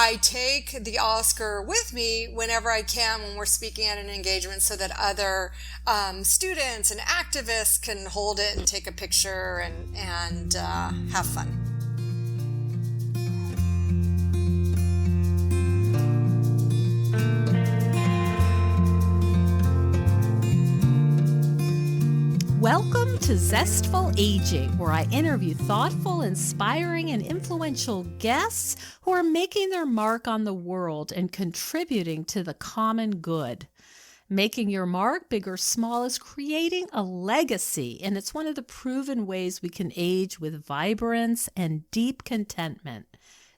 I take the Oscar with me whenever I can when we're speaking at an engagement so that other students and activists can hold it and take a picture and have fun. Welcome to Zestful Aging, where I interview thoughtful, inspiring, and influential guests who are making their mark on the world and contributing to the common good. Making your mark, big or small, is creating a legacy, and it's one of the proven ways we can age with vibrance and deep contentment.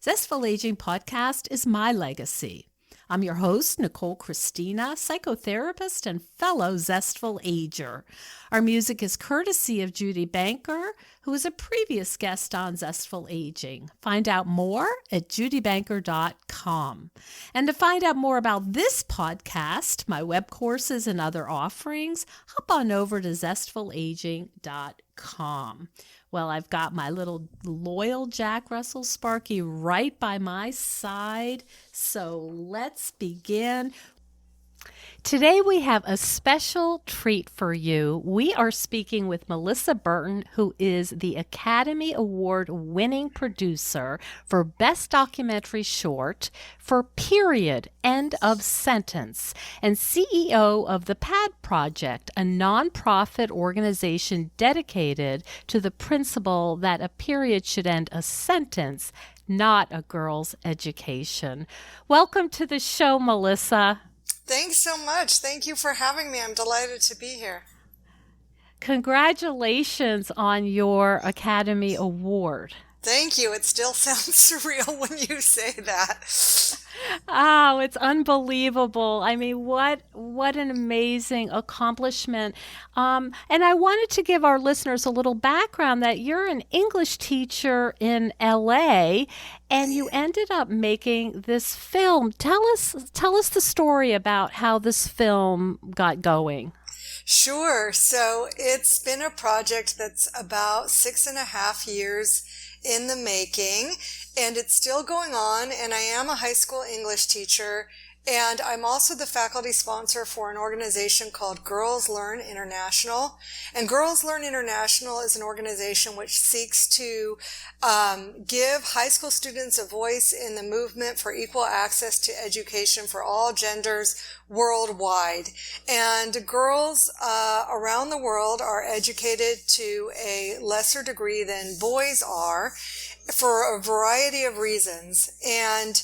Zestful Aging podcast is my legacy. I'm your host, Nicole Christina, psychotherapist and fellow Zestful Ager. Our music is courtesy of Judy Banker, who is a previous guest on Zestful Aging. Find out more at judybanker.com. And to find out more about this podcast, my web courses, and other offerings, hop on over to zestfulaging.com. Well, I've got my little loyal Jack Russell Sparky right by my side, so let's begin. Today we have a special treat for you. We are speaking with Melissa Berton, who is the Academy Award-winning producer for Best Documentary Short for Period, End of Sentence, and CEO of the PAD Project, a nonprofit organization dedicated to the principle that a period should end a sentence, not a girl's education. Welcome to the show, Melissa. Thanks so much. Thank you for having me. I'm delighted to be here. Congratulations on your Academy Award. Thank you. It still sounds surreal when you say that. Oh, it's unbelievable. I mean, what an amazing accomplishment. And I wanted to give our listeners a little background that you're an English teacher in LA and you ended up making this film. Tell us the story about how this film got going. Sure. So it's been a project that's about 6.5 years in the making, and it's still going on, and I am a high school English teacher, and I'm also the faculty sponsor for an organization called Girls Learn International. And Girls Learn International is an organization which seeks to give high school students a voice in the movement for equal access to education for all genders worldwide. And girls around the world are educated to a lesser degree than boys are for a variety of reasons. And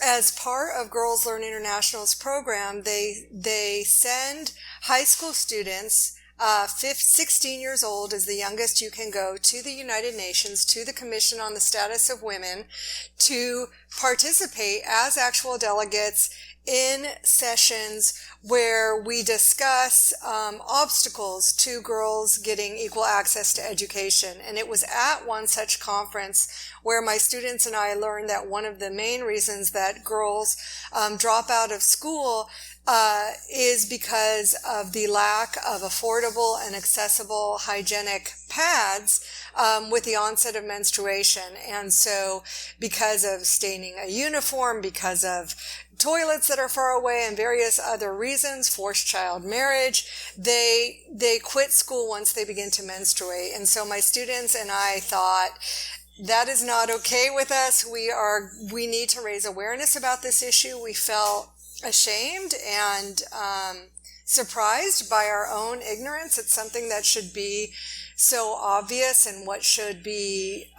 as part of Girls Learn International's program, they send high school students, 16 years old is the youngest you can go, to the United Nations, to the Commission on the Status of Women, to participate as actual delegates in sessions where we discuss obstacles to girls getting equal access to education. And it was at one such conference where my students and I learned that one of the main reasons that girls drop out of school is because of the lack of affordable and accessible hygienic pads with the onset of menstruation. And so because of staining a uniform, because of toilets that are far away, and various other reasons, forced child marriage, they quit school once they begin to menstruate. And so my students and I thought, that is not okay with us. We need to raise awareness about this issue. We felt ashamed and surprised by our own ignorance. It's something that should be so obvious, and what should be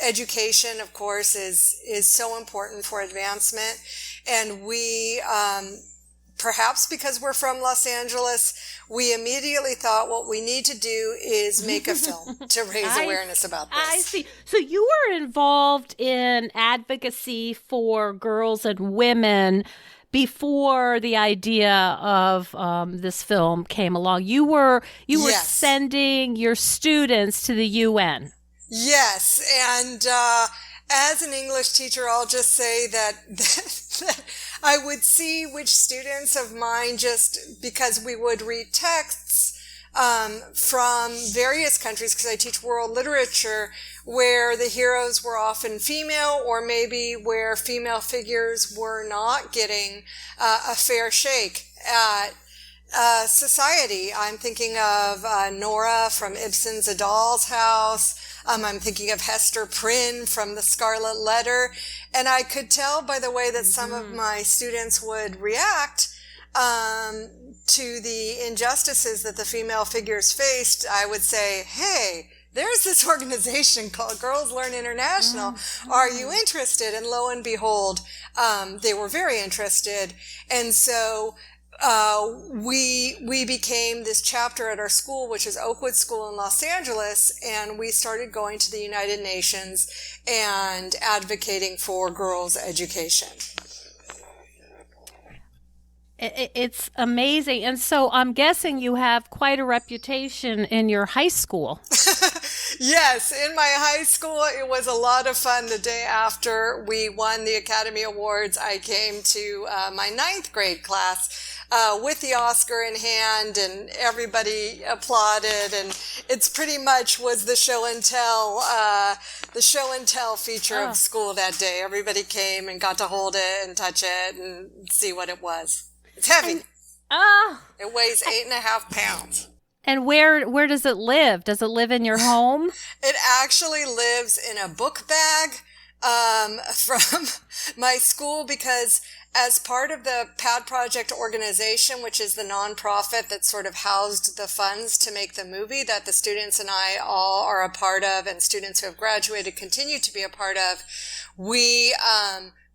education, of course, is so important for advancement. And we, perhaps because we're from Los Angeles, we immediately thought what we need to do is make a film to raise awareness about this. I see. So you were involved in advocacy for girls and women before the idea of this film came along. You were Yes. sending your students to the UN. Yes, and as an English teacher, I'll just say that I would see which students of mine, just because we would read texts from various countries, because I teach world literature, where the heroes were often female, or maybe where female figures were not getting a fair shake at society. I'm thinking of Nora from Ibsen's A Doll's House. I'm thinking of Hester Prynne from The Scarlet Letter. And I could tell by the way that some of my students would react to the injustices that the female figures faced. I would say, hey, there's this organization called Girls Learn International. Are you interested? And lo and behold, they were very interested. And so we became this chapter at our school, which is Oakwood School in Los Angeles, and we started going to the United Nations and advocating for girls' education. It's amazing. And so I'm guessing you have quite a reputation in your high school. Yes, in my high school, it was a lot of fun. The day after we won the Academy Awards, I came to my 9th grade class with the Oscar in hand, and everybody applauded, and it's pretty much was the show and tell feature of school that day. Everybody came and got to hold it and touch it and see what it was. It's heavy. It weighs 8.5 pounds. And where does it live? Does it live in your home? It actually lives in a book bag from my school, because as part of the PAD Project organization, which is the nonprofit that sort of housed the funds to make the movie that the students and I all are a part of, and students who have graduated continue to be a part of, we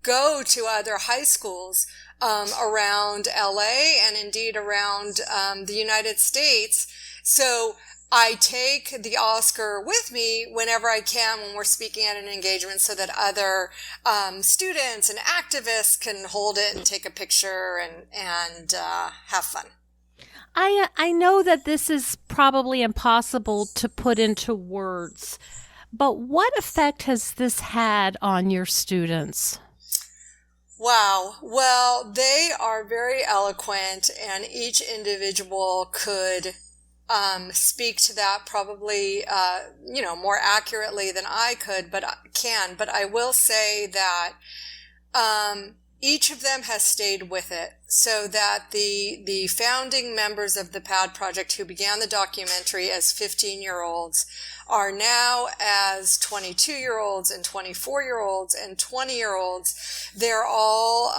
go to other high schools around LA and indeed around the United States. So I take the Oscar with me whenever I can when we're speaking at an engagement, so that other students and activists can hold it and take a picture and have fun. I know that this is probably impossible to put into words, but what effect has this had on your students? Wow. Well, they are very eloquent, and each individual could speak to that probably, more accurately than I could, but I will say that, each of them has stayed with it, so that the founding members of the PAD Project, who began the documentary as 15-year-olds, are now as 22-year-olds and 24-year-olds and 20-year-olds. They're all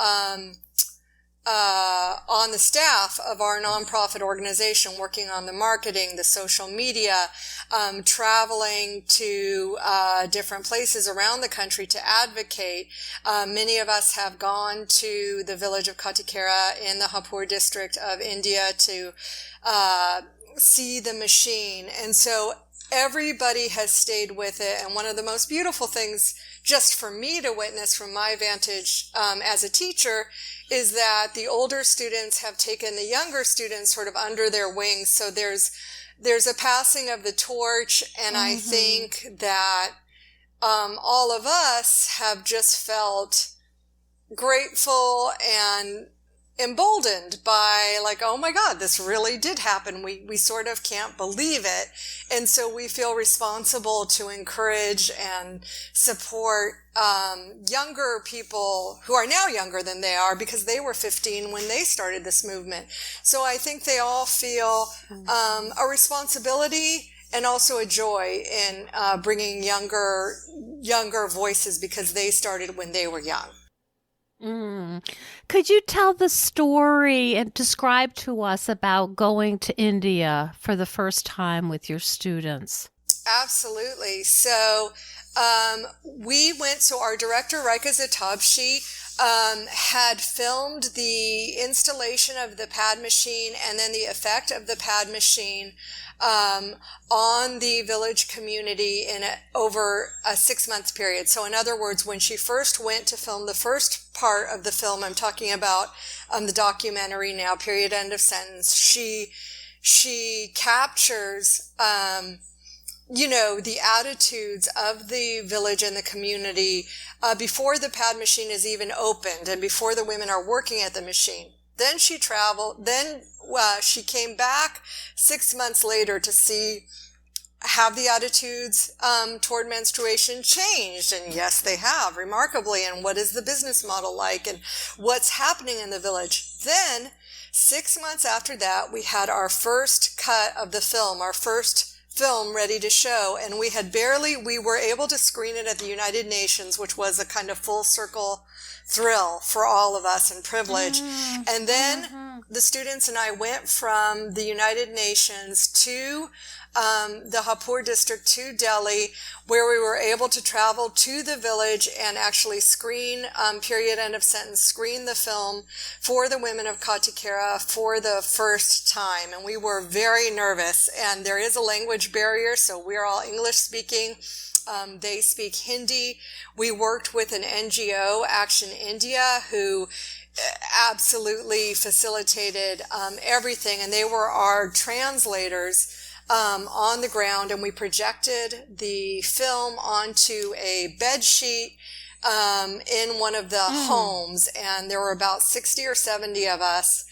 on the staff of our nonprofit organization, working on the marketing, the social media, traveling to different places around the country to advocate. Many of us have gone to the village of Katikera in the Hapur district of India to see the machine. And so everybody has stayed with it. And one of the most beautiful things, just for me to witness from my vantage as a teacher, is that the older students have taken the younger students sort of under their wings. So there's a passing of the torch, and I think that all of us have just felt grateful and emboldened by, like, oh my God, this really did happen. We sort of can't believe it. And so we feel responsible to encourage and support younger people who are now younger than they are, because they were 15 when they started this movement. So I think they all feel a responsibility and also a joy in bringing younger voices, because they started when they were young. Could you tell the story and describe to us about going to India for the first time with your students? Absolutely. So our director, Raika Zatabshi, had filmed the installation of the pad machine and then the effect of the pad machine on the village community over a 6-month period. So in other words, when she first went to film the first part of the film, I'm talking about the documentary now, period, end of sentence, she captures the attitudes of the village and the community before the pad machine is even opened and before the women are working at the machine. Then she came back 6 months later to see, have the attitudes toward menstruation changed? And yes, they have, remarkably. And what is the business model like? And what's happening in the village? Then, 6 months after that, we had our first cut of the film, our first film ready to show. And we were able to screen it at the United Nations, which was a kind of full circle thrill for all of us and privilege. And then the students and I went from the United Nations to the Hapur district to Delhi, where we were able to travel to the village and actually screen, period, end of sentence, screen the film for the women of Katikera for the first time. And we were very nervous, and there is a language barrier, so we're all English speaking. They speak Hindi. We worked with an NGO, Action India, who absolutely facilitated everything, and they were our translators on the ground, and we projected the film onto a bed sheet in one of the homes, and there were about 60 or 70 of us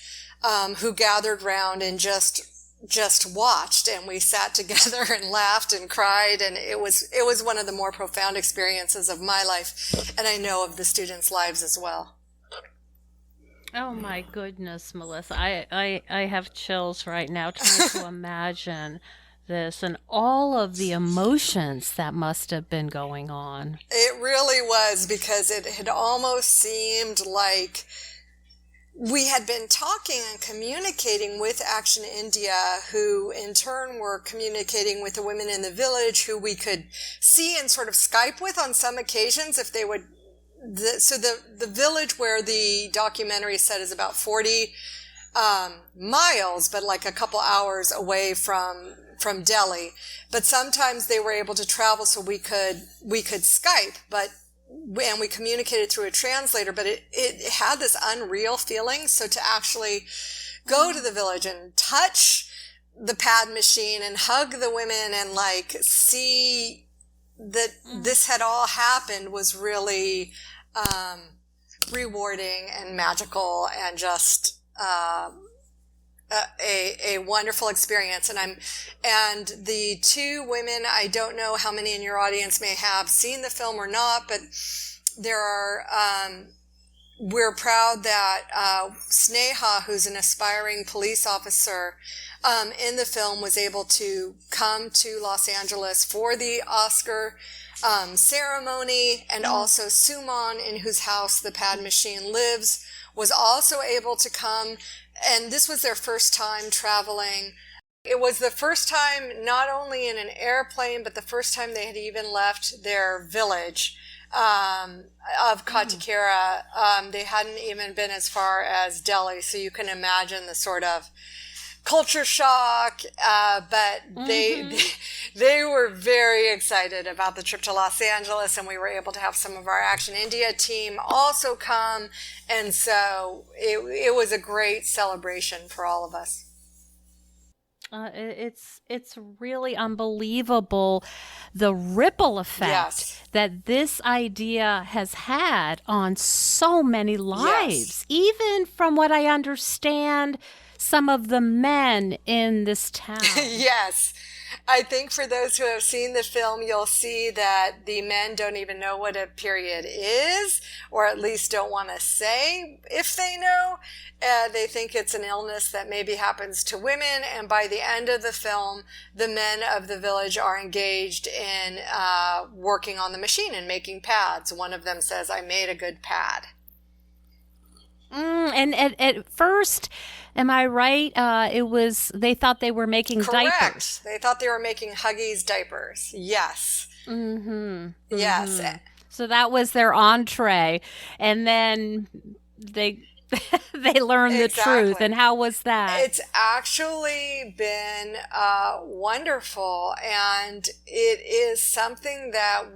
who gathered round and just watched, and we sat together and laughed and cried, and it was one of the more profound experiences of my life, and I know of the students' lives as well. Oh my goodness, Melissa. I have chills right now trying to imagine this and all of the emotions that must have been going on. It really was, because it had almost seemed like we had been talking and communicating with Action India, who in turn were communicating with the women in the village, who we could see and sort of Skype with on some occasions if they would. So the village where the documentary set is about 40 miles, but like a couple hours away from Delhi. But sometimes they were able to travel, so we could Skype, and we communicated through a translator. But it had this unreal feeling. So to actually go to the village and touch the pad machine and hug the women and like see that this had all happened was really rewarding and magical, and just a wonderful experience. And the two women, I don't know how many in your audience may have seen the film or not, but there are we're proud that Sneha, who's an aspiring police officer in the film, was able to come to Los Angeles for the Oscar ceremony, and also Suman, in whose house the pad machine lives, was also able to come, and this was their first time traveling. It was the first time not only in an airplane, but the first time they had even left their village of Katikera. They hadn't even been as far as Delhi, so you can imagine the sort of culture shock, but they were very excited about the trip to Los Angeles, and we were able to have some of our Action India team also come, and so it was a great celebration for all of us. It's really unbelievable, the ripple effect that this idea has had on so many lives. Even from what I understand, some of the men in this town. Yes. I think for those who have seen the film, you'll see that the men don't even know what a period is, or at least don't want to say if they know. They think it's an illness that maybe happens to women. And by the end of the film, the men of the village are engaged in working on the machine and making pads. One of them says, "I made a good pad." And at first, am I right? They thought they were making diapers. They thought they were making Huggies diapers. Yes. Yes. So that was their entree, and then they they learned the truth. And how was that? It's actually been wonderful, and it is something that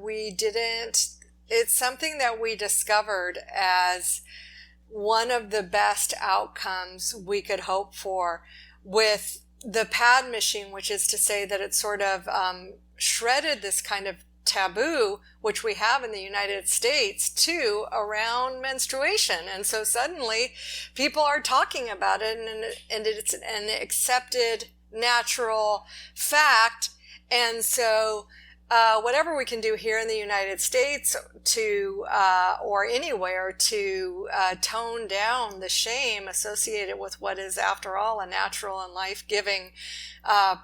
it's something that we discovered as one of the best outcomes we could hope for with the pad machine, which is to say that it sort of shredded this kind of taboo, which we have in the United States too, around menstruation. And so suddenly people are talking about it, and it's an accepted natural fact. And so whatever we can do here in the United States to, or anywhere, to tone down the shame associated with what is, after all, a natural and life-giving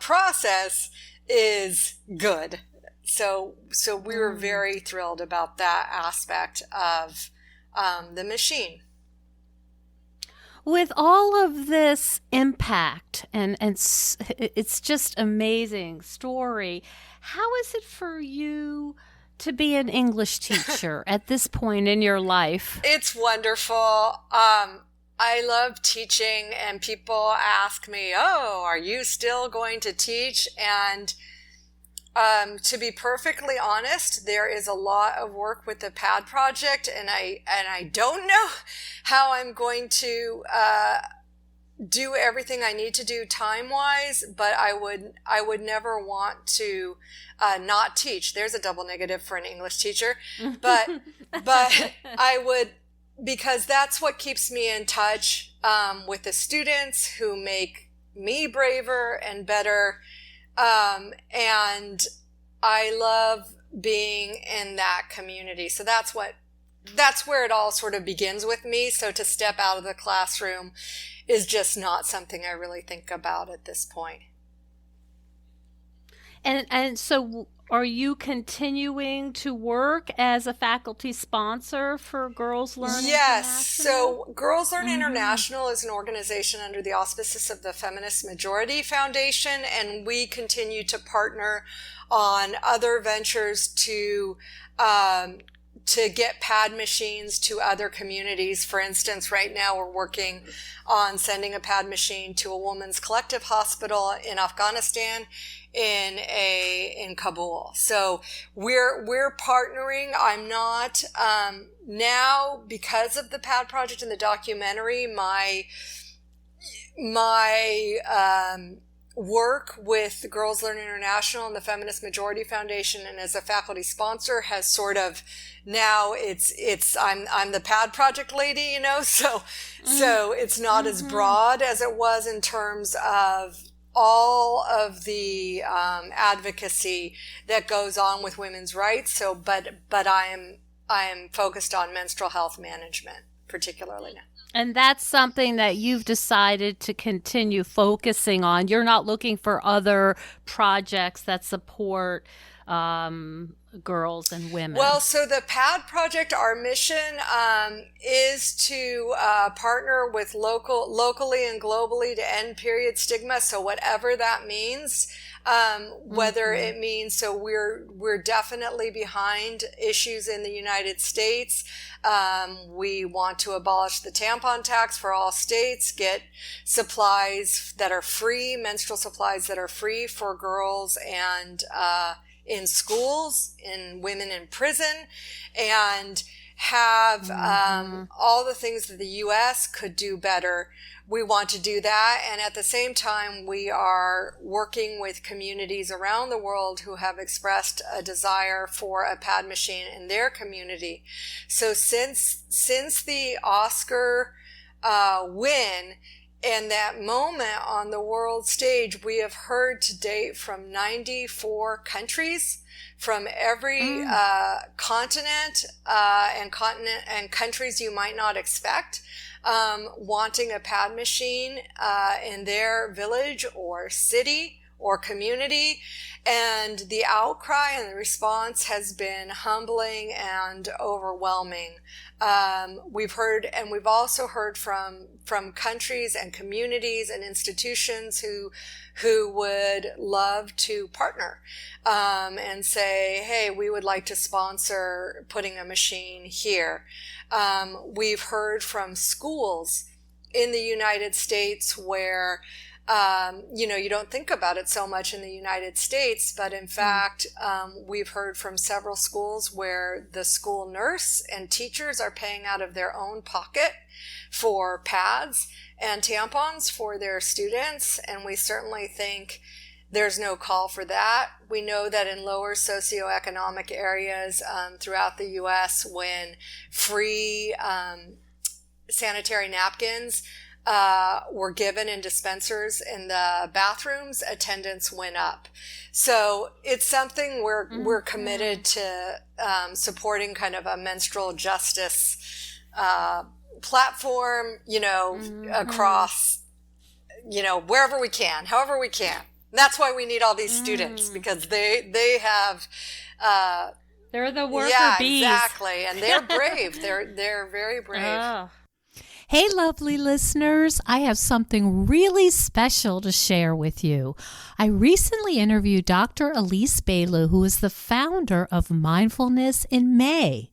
process is good. So we were very thrilled about that aspect of the machine. With all of this impact, and it's just amazing story, how is it for you to be an English teacher at this point in your life? It's wonderful. I love teaching, and people ask me, "Oh, are you still going to teach?" And to be perfectly honest, there is a lot of work with the PAD project, and I don't know how I'm going to do everything I need to do time-wise, but I would never want to not teach. There's a double negative for an English teacher, but I would, because that's what keeps me in touch with the students who make me braver and better. And I love being in that community. So that's where it all sort of begins with me. So to step out of the classroom is just not something I really think about at this point. And so are you continuing to work as a faculty sponsor for Girls Learn Yes. International? So Girls Learn International is an organization under the auspices of the Feminist Majority Foundation, and we continue to partner on other ventures to get pad machines to other communities. For instance, right now we're working on sending a pad machine to a women's collective hospital in Afghanistan, in Kabul. So we're partnering. I'm not now, because of the PAD project and the documentary, my work with Girls Learn International and the Feminist Majority Foundation, and as a faculty sponsor, has sort of, now I'm the PAD project lady, so it's not as broad as it was in terms of all of the advocacy that goes on with women's rights. So, but I am focused on menstrual health management particularly now. And that's something that you've decided to continue focusing on. You're not looking for other projects that support girls and women. Well, so the PAD project, our mission is to partner with locally and globally to end period stigma. So whatever that means, whether it means, so we're definitely behind issues in the United States. We want to abolish the tampon tax for all states, get supplies that are free, menstrual supplies that are free for girls and in schools, in women in prison, and have all the things that the U.S. could do better. We want to do that, and at the same time, we are working with communities around the world who have expressed a desire for a pad machine in their community. So since the Oscar win and that moment on the world stage, we have heard to date from 94 countries, from every continent and countries you might not expect, wanting a pad machine in their village or city or community. And the outcry and the response has been humbling and overwhelming. We've heard, and we've also heard from countries and communities and institutions who would love to partner and say, hey, we would like to sponsor putting a machine here. We've heard from schools in the United States where you don't think about it so much in the United States, but in fact, we've heard from several schools where the school nurse and teachers are paying out of their own pocket for pads and tampons for their students. And we certainly think there's no call for that. We know that in lower socioeconomic areas throughout the U.S., when free sanitary napkins were given in dispensers in the bathrooms, attendance went up. So it's something we're committed to supporting, kind of a menstrual justice platform, across, wherever we can, however we can. That's why we need all these students, because they have they're the worker bees. Yeah, exactly, and they're brave. They're very brave. Oh. Hey, lovely listeners, I have something really special to share with you. I recently interviewed Dr. Elise Bailu, who is the founder of Mindfulness in May.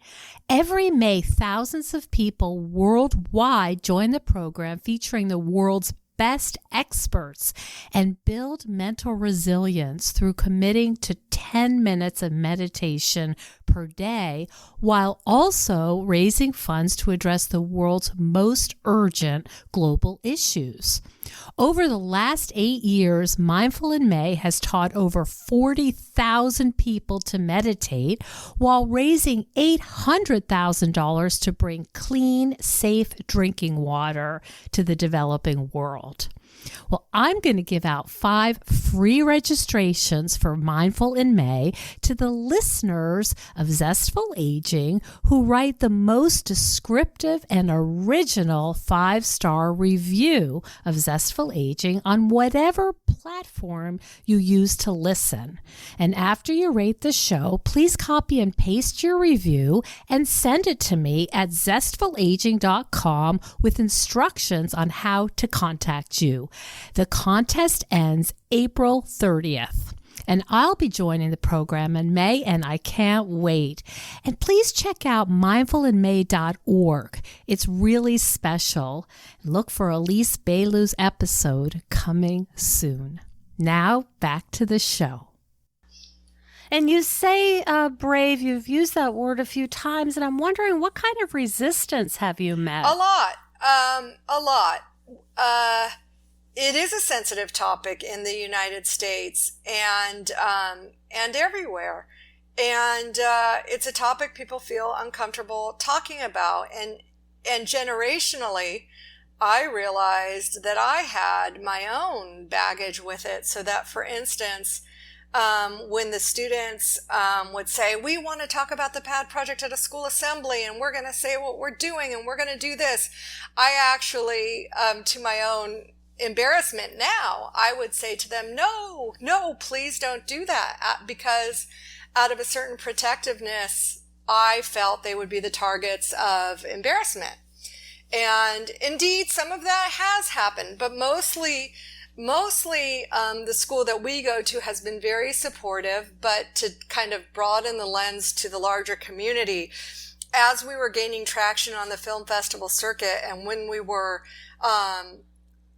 Every May, thousands of people worldwide join the program, featuring the world's best experts, and build mental resilience through committing to 10 minutes of meditation per day, while also raising funds to address the world's most urgent global issues. Over the last 8 years, Mindful in May has taught over 40,000 people to meditate, while raising $800,000 to bring clean, safe drinking water to the developing world. Well, I'm going to give out 5 free registrations for Mindful in May to the listeners of Zestful Aging who write the most descriptive and original 5-star review of Zestful Aging on whatever platform you use to listen. And after you rate the show, please copy and paste your review and send it to me at zestfulaging.com with instructions on how to contact you. The contest ends April 30th. And I'll be joining the program in May, and I can't wait. And please check out mindfulinmay.org. It's really special. Look for Elise Bailu's episode coming soon. Now, back to the show. And you say brave, you've used that word a few times, and I'm wondering, what kind of resistance have you met? A lot. It is a sensitive topic in the United States and everywhere. And it's a topic people feel uncomfortable talking about. And generationally, I realized that I had my own baggage with it. So that, for instance, when the students would say, we want to talk about the PAD project at a school assembly, and we're going to say what we're doing, and we're going to do this, I actually, to my own embarrassment now, I would say to them, no, please don't do that, because out of a certain protectiveness, I felt they would be the targets of embarrassment. And indeed, some of that has happened, but mostly the school that we go to has been very supportive. But to kind of broaden the lens to the larger community, as we were gaining traction on the film festival circuit, and when we were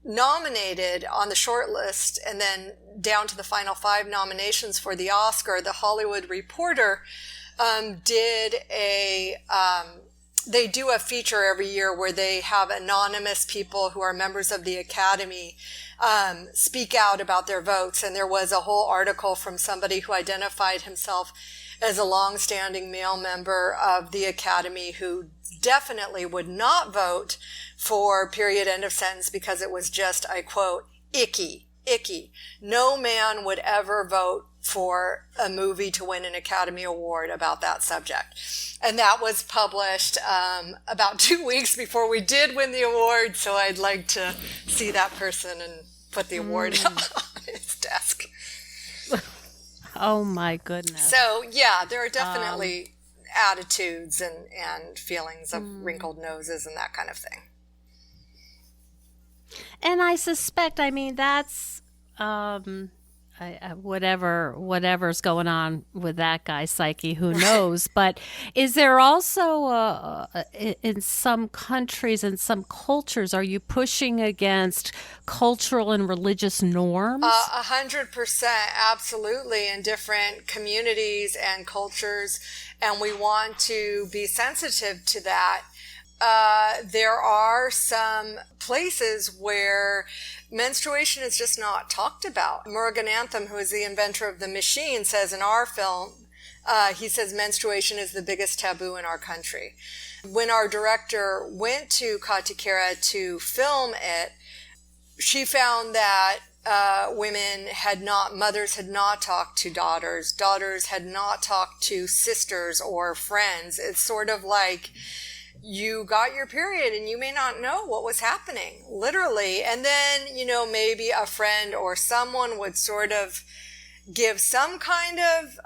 nominated on the short list and then down to the final 5 nominations for the Oscar, the Hollywood Reporter they do a feature every year where they have anonymous people who are members of the Academy speak out about their votes. And there was a whole article from somebody who identified himself as a long-standing male member of the Academy who definitely would not vote for period, end of sentence, because it was just, I quote, icky. No man would ever vote for a movie to win an Academy Award about that subject. And that was published about 2 weeks before we did win the award. So I'd like to see that person and put the award on his desk. Oh, my goodness. So, yeah, there are definitely attitudes and feelings of wrinkled noses and that kind of thing. And I suspect, I mean, that's whatever's going on with that guy's psyche, who knows? But is there also, in some countries and some cultures, are you pushing against cultural and religious norms? 100%, absolutely, in different communities and cultures, and we want to be sensitive to that. there are some places where menstruation is just not talked about. Morgan Anthem, who is the inventor of the machine, says in our film, he says menstruation is the biggest taboo in our country. When our director went to Katikera to film it, she found that mothers had not talked to daughters had not talked to sisters or friends. It's sort of like you got your period and you may not know what was happening, literally. And then, maybe a friend or someone would sort of give some kind of,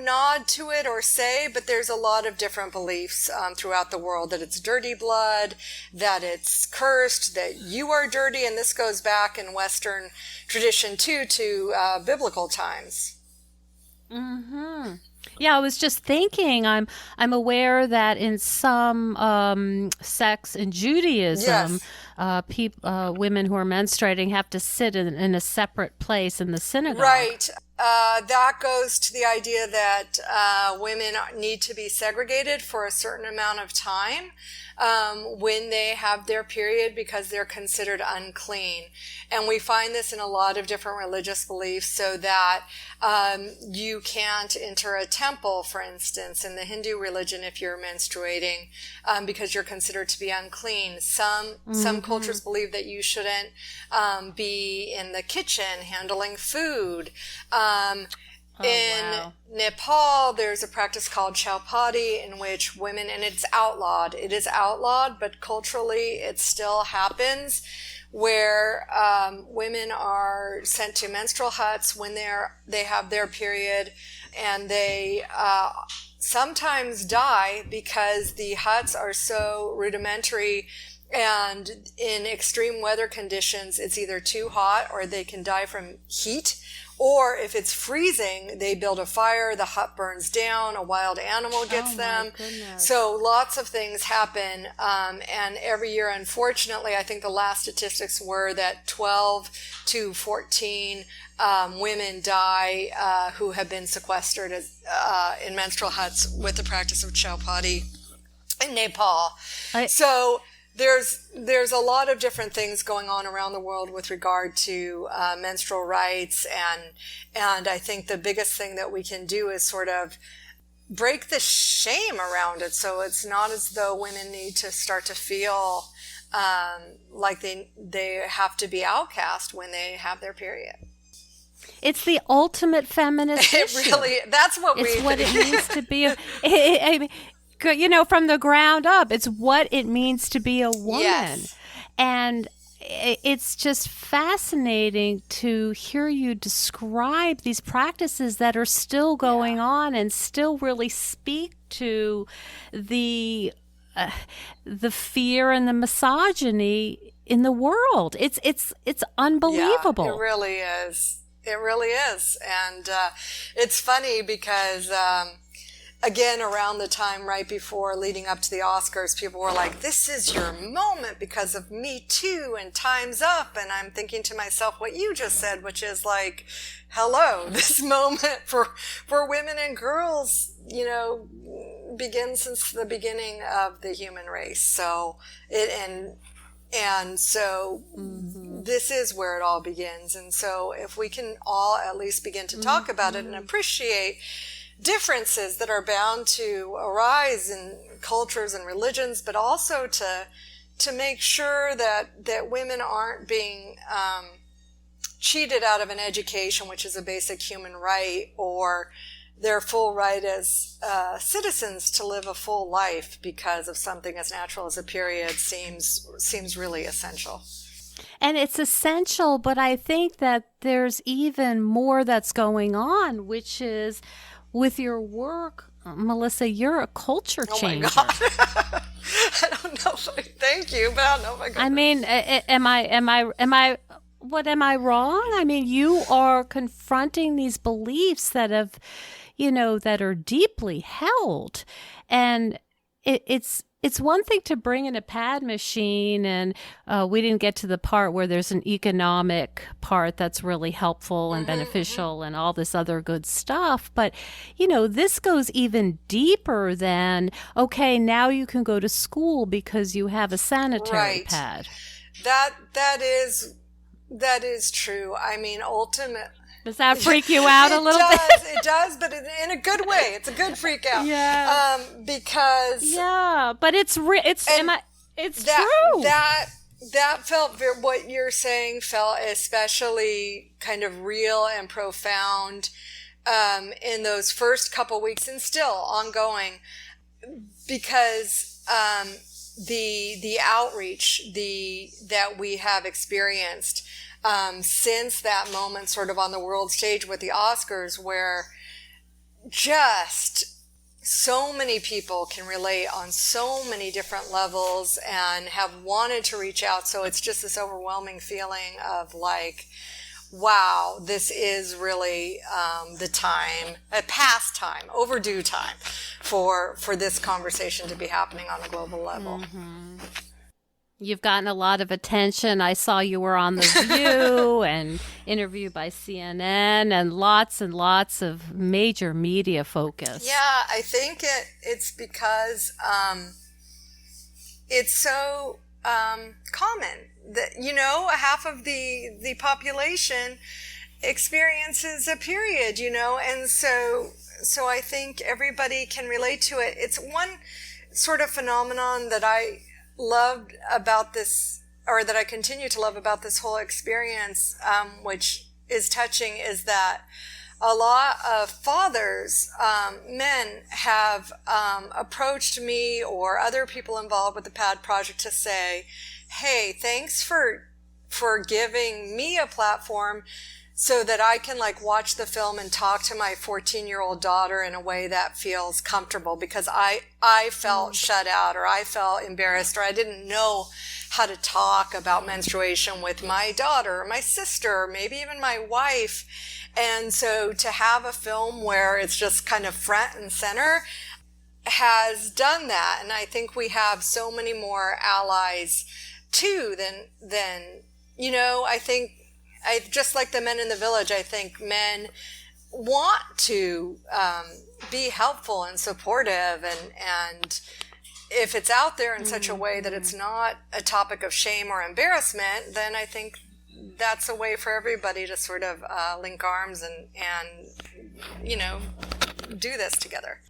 nod to it or say, but there's a lot of different beliefs throughout the world that it's dirty blood, that it's cursed, that you are dirty. And this goes back in Western tradition too, to biblical times. Mm-hmm. Yeah, I was just thinking, I'm aware that in some sects in Judaism, women who are menstruating have to sit in a separate place in the synagogue. Right. That goes to the idea that women need to be segregated for a certain amount of time when they have their period because they're considered unclean. And we find this in a lot of different religious beliefs, so that you can't enter a temple, for instance, in the Hindu religion if you're menstruating because you're considered to be unclean. Some cultures believe that you shouldn't be in the kitchen handling food. In Nepal, there's a practice called chaupati in which women, and it's outlawed. It is outlawed, but culturally it still happens, where women are sent to menstrual huts when they have their period, and they sometimes die because the huts are so rudimentary. And in extreme weather conditions, it's either too hot or they can die from heat. Or if it's freezing, they build a fire, the hut burns down, a wild animal gets them. Goodness. So lots of things happen. And every year, unfortunately, I think the last statistics were that 12 to 14 women die who have been sequestered in menstrual huts with the practice of chaupati in Nepal. So there's a lot of different things going on around the world with regard to menstrual rights, and I think the biggest thing that we can do is sort of break the shame around it, so it's not as though women need to start to feel like they have to be outcast when they have their period. It's the ultimate feminist issue. It really, that's what it's what it means to be I mean, from the ground up, it's what it means to be a woman. Yes. And it's just fascinating to hear you describe these practices that are still going on and still really speak to the fear and the misogyny in the world. It's unbelievable. Yeah, it really is. It really is. And it's funny because again, around the time right before leading up to the Oscars, people were like, this is your moment because of Me Too and Time's Up. And I'm thinking to myself what you just said, which is like, hello, this moment for women and girls, begins since the beginning of the human race. So this is where it all begins. And so if we can all at least begin to talk about it and appreciate differences that are bound to arise in cultures and religions, but also to make sure that women aren't being cheated out of an education, which is a basic human right, or their full right as citizens to live a full life because of something as natural as a period seems really essential. And it's essential, but I think that there's even more that's going on, which is with your work, Melissa, you're a culture changer. Oh my God. I don't know if thank you, but I don't know if I could. I mean, what am I wrong? I mean, you are confronting these beliefs that have, that are deeply held. And it's it's one thing to bring in a pad machine, and we didn't get to the part where there's an economic part that's really helpful and beneficial and all this other good stuff. But, this goes even deeper than, okay, now you can go to school because you have a sanitary pad. That is true. I mean, ultimately, does that freak you out a little bit? It does, but in a good way. It's a good freak out. Yeah. Because. Yeah, but it's true. That felt, what you're saying felt especially kind of real and profound in those first couple weeks, and still ongoing, because the outreach that we have experienced since that moment, sort of on the world stage with the Oscars, where just so many people can relate on so many different levels and have wanted to reach out. So it's just this overwhelming feeling of like, wow, this is really the time, past time, overdue time for this conversation to be happening on a global level. Mm-hmm. You've gotten a lot of attention. I saw you were on The View and interviewed by CNN, and lots of major media focus. Yeah, I think it's because it's so common that, half of the population experiences a period, and so I think everybody can relate to it. It's one sort of phenomenon that I loved about this, or that I continue to love about this whole experience, which is touching, is that a lot of fathers, men, have approached me or other people involved with the PAD project to say, hey, thanks for giving me a platform so that I can watch the film and talk to my 14-year-old daughter in a way that feels comfortable, because I felt shut out, or I felt embarrassed, or I didn't know how to talk about menstruation with my daughter or my sister, or maybe even my wife. And so to have a film where it's just kind of front and center has done that. And I think we have so many more allies too than I think, just like the men in the village, I think men want to be helpful and supportive, and if it's out there in such a way that it's not a topic of shame or embarrassment, then I think that's a way for everybody to sort of link arms and do this together.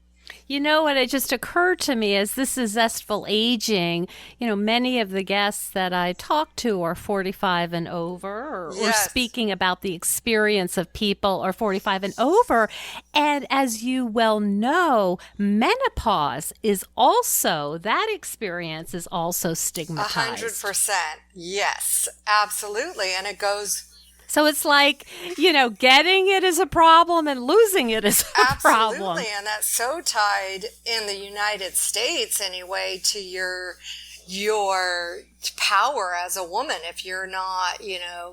You know what? It just occurred to me, as this is Zestful Aging, many of the guests that I talk to are 45 and over, or speaking about the experience of people are 45 and over. And as you well know, menopause is also, that experience is also stigmatized. 100%. Yes, absolutely. And it goes... So it's like, getting it is a problem and losing it is a problem. Absolutely. And that's so tied in the United States anyway to your power as a woman. If you're not,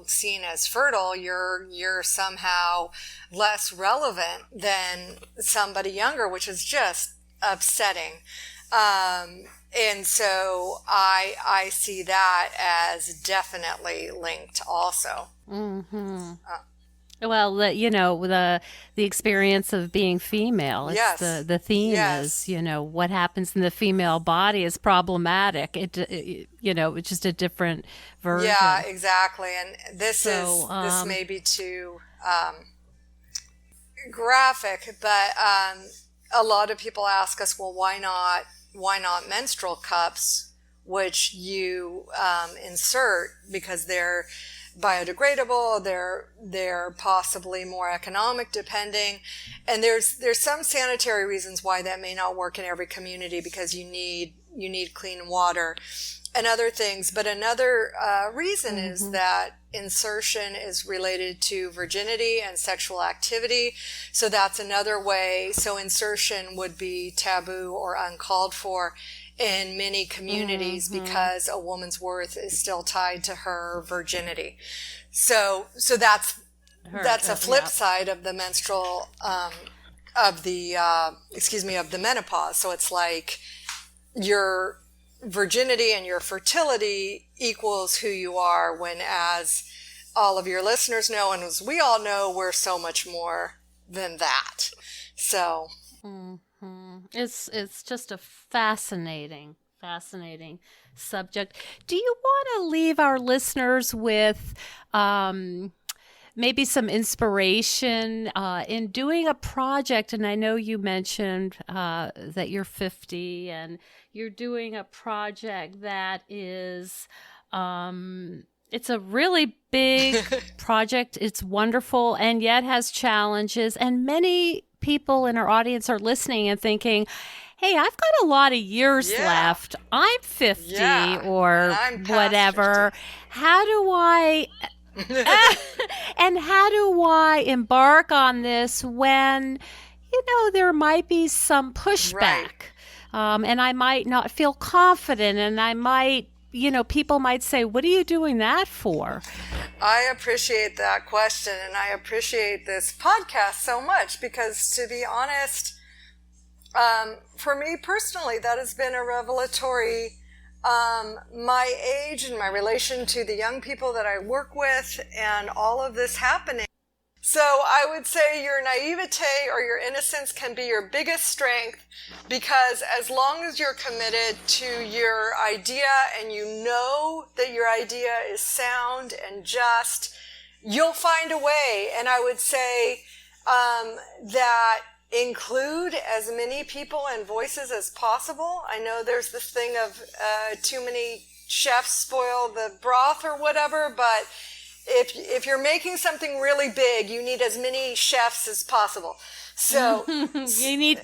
seen as fertile, you're somehow less relevant than somebody younger, which is just upsetting. And so I see that as definitely linked also. Mm-hmm. Well, the experience of being female. It's the theme is, what happens in the female body is problematic. It's just a different version. Yeah, exactly. And this may be too graphic, but a lot of people ask us, well, why not menstrual cups, which you insert because they're biodegradable, they're possibly more economic depending, and there's some sanitary reasons why that may not work in every community, because you need clean water and other things. But another reason is that insertion is related to virginity and sexual activity. So that's another way. So insertion would be taboo or uncalled for in many communities because a woman's worth is still tied to her virginity. So that's a flip side of the menstrual of the menopause. So it's like you're virginity and your fertility equals who you are, when, as all of your listeners know, and as we all know, we're so much more than that. So it's just a fascinating subject. Do you want to leave our listeners with maybe some inspiration in doing a project? And I know you mentioned that you're 50 and you're doing a project that is it's a really big project. It's wonderful and yet has challenges. And many people in our audience are listening and thinking, hey, I've got a lot of years left. I'm 50 or I'm whatever. 50. How do I and how do I embark on this when, there might be some pushback, and I might not feel confident, and I might, people might say, what are you doing that for? I appreciate that question, and I appreciate this podcast so much because, to be honest, for me personally, that has been a revelatory, my age and my relation to the young people that I work with and all of this happening. So I would say your naivete or your innocence can be your biggest strength, because as long as you're committed to your idea and you know that your idea is sound and just, you'll find a way. And I would say that include as many people and voices as possible. I know there's this thing of too many chefs spoil the broth or whatever, but if you're making something really big, you need as many chefs as possible. So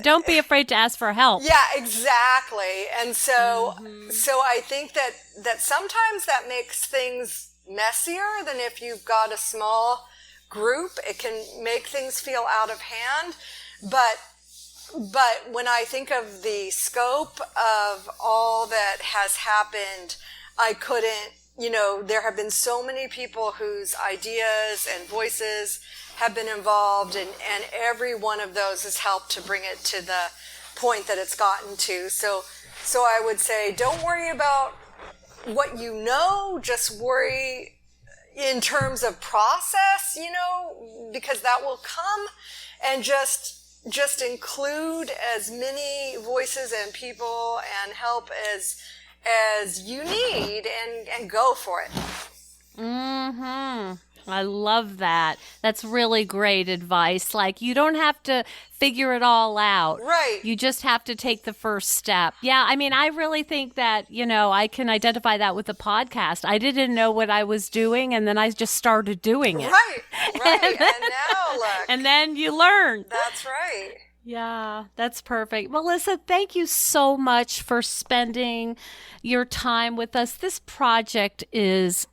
don't be afraid to ask for help. Yeah, exactly. And so so I think that sometimes that makes things messier than if you've got a small group. It can make things feel out of hand. But when I think of the scope of all that has happened, I couldn't, there have been so many people whose ideas and voices have been involved, and every one of those has helped to bring it to the point that it's gotten to. So I would say, don't worry about what you know, just worry in terms of process, because that will come, and just include as many voices and people and help as you need, and go for it. I love that. That's really great advice. Like, you don't have to figure it all out. Right. You just have to take the first step. Yeah, I mean, I really think that, I can identify that with the podcast. I didn't know what I was doing, and then I just started doing it. Right. And now look. And then you learn. That's right. Yeah, that's perfect. Melissa, thank you so much for spending your time with us. This project is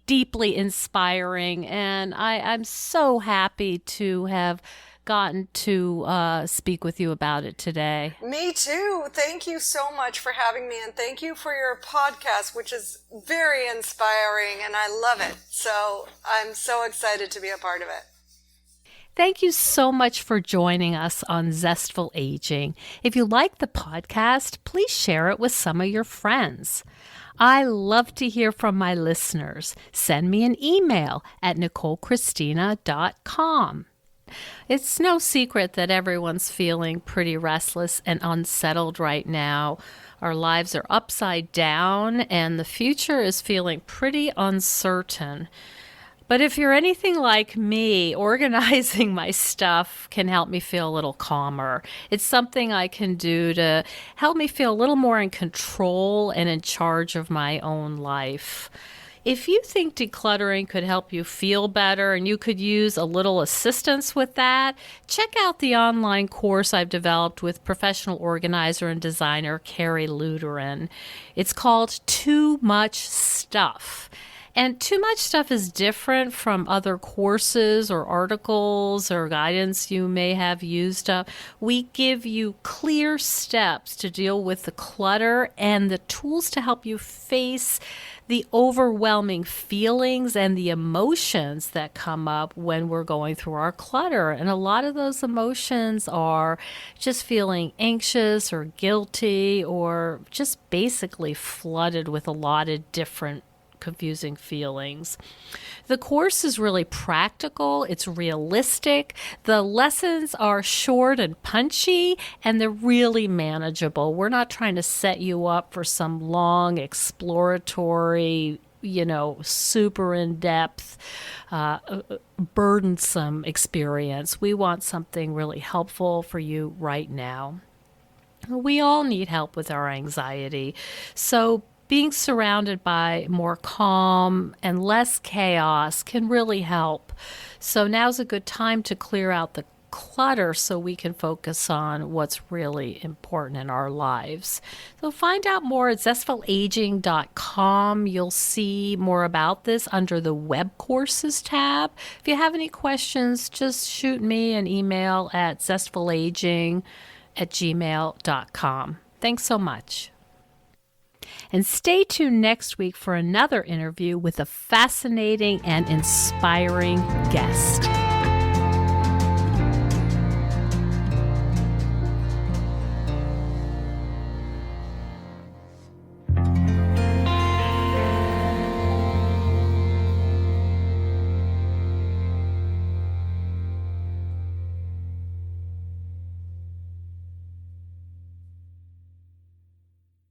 deeply inspiring, and I'm so happy to have gotten to speak with you about it today. Me too. Thank you so much for having me, and thank you for your podcast, which is very inspiring, and I love it. So I'm so excited to be a part of it. Thank you so much for joining us on Zestful Aging. If you like the podcast, please share it with some of your friends. I love to hear from my listeners. Send me an email at NicoleChristina.com. It's no secret that everyone's feeling pretty restless and unsettled right now. Our lives are upside down, and the future is feeling pretty uncertain. But if you're anything like me, organizing my stuff can help me feel a little calmer. It's something I can do to help me feel a little more in control and in charge of my own life. If you think decluttering could help you feel better and you could use a little assistance with that, check out the online course I've developed with professional organizer and designer Carrie Luderin. It's called Too Much Stuff. And too much stuff is different from other courses or articles or guidance you may have used up. We give you clear steps to deal with the clutter and the tools to help you face the overwhelming feelings and the emotions that come up when we're going through our clutter. And a lot of those emotions are just feeling anxious or guilty or just basically flooded with a lot of different confusing feelings. The course is really practical, it's realistic, the lessons are short and punchy, and they're really manageable. We're not trying to set you up for some long exploratory, super in-depth, burdensome experience. We want something really helpful for you right now. We all need help with our anxiety, so being surrounded by more calm and less chaos can really help. So now's a good time to clear out the clutter so we can focus on what's really important in our lives. So find out more at zestfulaging.com. You'll see more about this under the web courses tab. If you have any questions, just shoot me an email at zestfulaging@gmail.com. Thanks so much. And stay tuned next week for another interview with a fascinating and inspiring guest.